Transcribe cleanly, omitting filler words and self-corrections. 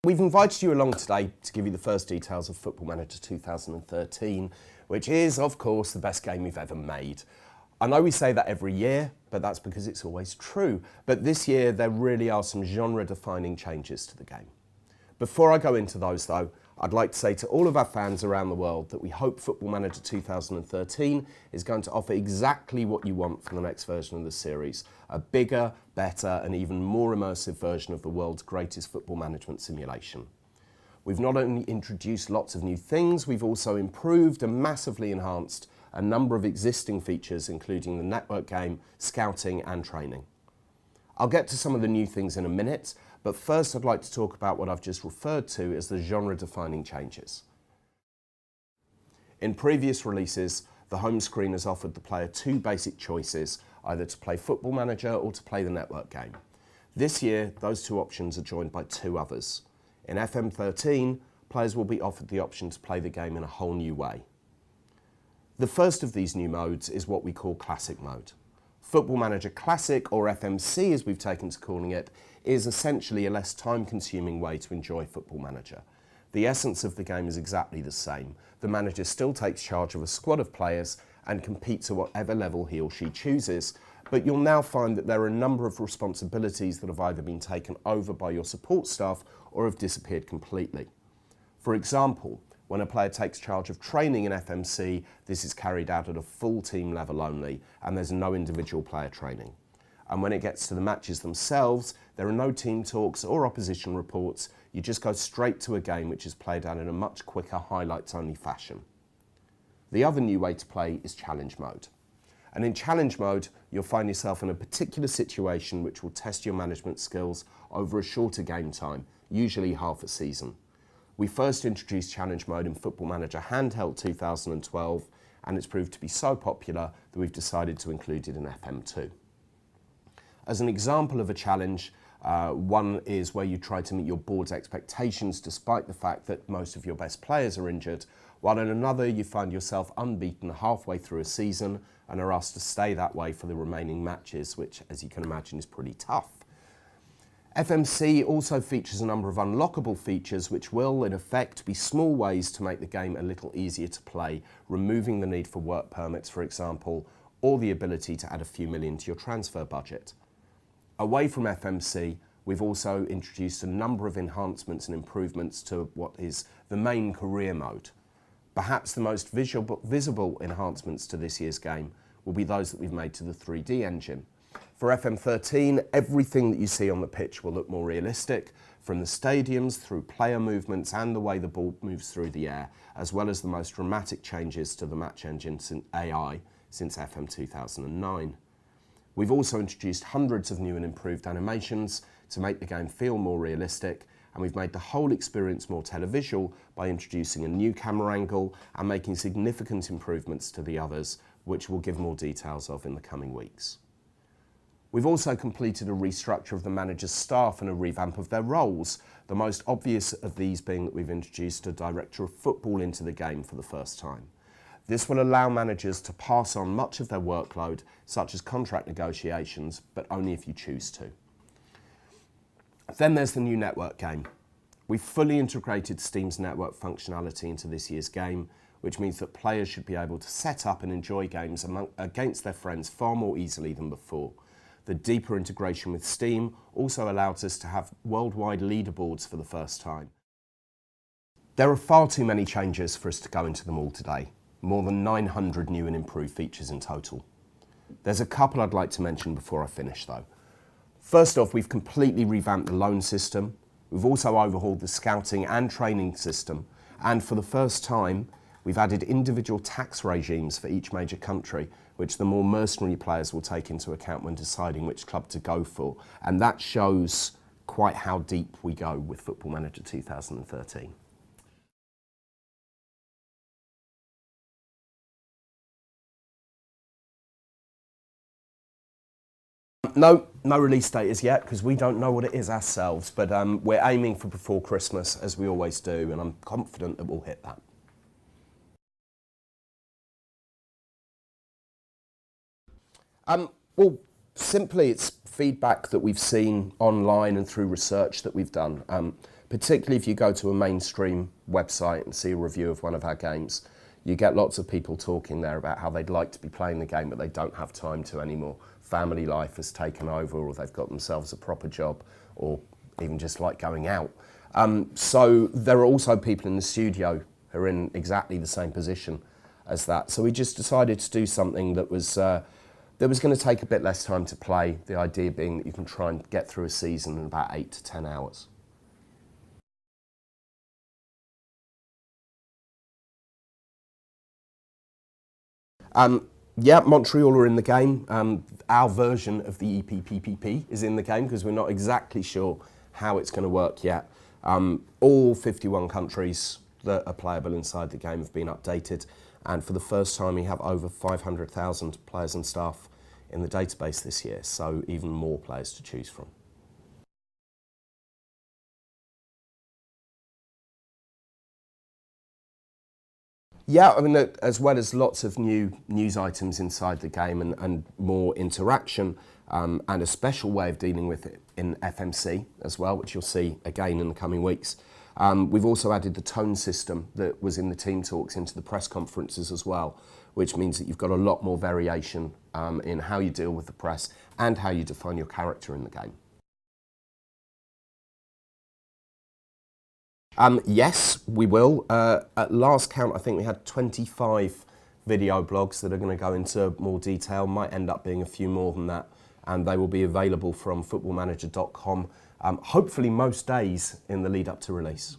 We've invited you along today to give you the first details of Football Manager 2013, which is, of course, the best game we've ever made. I know we say that every year, but that's because it's always true. But this year, there really are some genre-defining changes to the game. Before I go into those, though, I'd like to say to all of our fans around the world that we hope Football Manager 2013 is going to offer exactly what you want from the next version of the series. A bigger, better and even more immersive version of the world's greatest football management simulation. We've not only introduced lots of new things, we've also improved and massively enhanced a number of existing features, including the network game, scouting and training. I'll get to some of the new things in a minute, but first I'd like to talk about what I've just referred to as the genre-defining changes. In previous releases, the home screen has offered the player two basic choices, either to play Football Manager or to play the network game. This year, those two options are joined by two others. In FM13, players will be offered the option to play the game in a whole new way. The first of these new modes is what we call Classic Mode. Football Manager Classic, or FMC as we've taken to calling it, is essentially a less time-consuming way to enjoy Football Manager. The essence of the game is exactly the same. The manager still takes charge of a squad of players and competes at whatever level he or she chooses, but you'll now find that there are a number of responsibilities that have either been taken over by your support staff or have disappeared completely. For example, when a player takes charge of training in FMC, this is carried out at a full team level only, and there's no individual player training. And when it gets to the matches themselves, there are no team talks or opposition reports. You just go straight to a game which is played out in a much quicker, highlights-only fashion. The other new way to play is Challenge Mode. And in Challenge Mode, you'll find yourself in a particular situation which will test your management skills over a shorter game time, usually half a season. We first introduced Challenge Mode in Football Manager Handheld 2012, and it's proved to be so popular that we've decided to include it in FM2. As an example of a challenge, one is where you try to meet your board's expectations despite the fact that most of your best players are injured, while in another you find yourself unbeaten halfway through a season and are asked to stay that way for the remaining matches, which, as you can imagine, is pretty tough. FMC also features a number of unlockable features which will, in effect, be small ways to make the game a little easier to play, removing the need for work permits, for example, or the ability to add a few million to your transfer budget. Away from FMC, we've also introduced a number of enhancements and improvements to what is the main career mode. Perhaps the most visible enhancements to this year's game will be those that we've made to the 3D engine. For FM13, everything that you see on the pitch will look more realistic, from the stadiums through player movements and the way the ball moves through the air, as well as the most dramatic changes to the match engine AI since FM 2009. We've also introduced hundreds of new and improved animations to make the game feel more realistic, and we've made the whole experience more televisual by introducing a new camera angle and making significant improvements to the others, which we'll give more details of in the coming weeks. We've also completed a restructure of the manager's staff and a revamp of their roles, the most obvious of these being that we've introduced a director of football into the game for the first time. This will allow managers to pass on much of their workload, such as contract negotiations, but only if you choose to. Then there's the new network game. We've fully integrated Steam's network functionality into this year's game, which means that players should be able to set up and enjoy games against their friends far more easily than before. The deeper integration with Steam also allows us to have worldwide leaderboards for the first time. There are far too many changes for us to go into them all today. More than 900 new and improved features in total. There's a couple I'd like to mention before I finish though. First off, we've completely revamped the loan system. We've also overhauled the scouting and training system. And for the first time, we've added individual tax regimes for each major country, which the more mercenary players will take into account when deciding which club to go for. And that shows quite how deep we go with Football Manager 2013. No release date as yet, because we don't know what it is ourselves, but we're aiming for before Christmas, as we always do, and I'm confident that we'll hit that. Well, simply it's feedback that we've seen online and through research that we've done. particularly if you go to a mainstream website and see a review of one of our games, you get lots of people talking there about how they'd like to be playing the game, but they don't have time to anymore. Family life has taken over, or they've got themselves a proper job, or even just like going out. So there are also people in the studio who are in exactly the same position as that. So we just decided to do something that was going to take a bit less time to play, the idea being that you can try and get through a season in about 8 to 10 hours. Yeah, Montreal are in the game. Our version of the EPPPP is in the game because we're not exactly sure how it's going to work yet. All 51 countries that are playable inside the game have been updated, and for the first time we have over 500,000 players and staff in the database this year, so even more players to choose from. Yeah, I mean, as well as lots of new news items inside the game and more interaction and a special way of dealing with it in FMC as well, which you'll see again in the coming weeks. We've also added the tone system that was in the team talks into the press conferences as well, which means that you've got a lot more variation in how you deal with the press and how you define your character in the game. Yes, we will. At last count, I think we had 25 video blogs that are going to go into more detail. Might end up being a few more than that, and they will be available from footballmanager.com, hopefully most days in the lead up to release.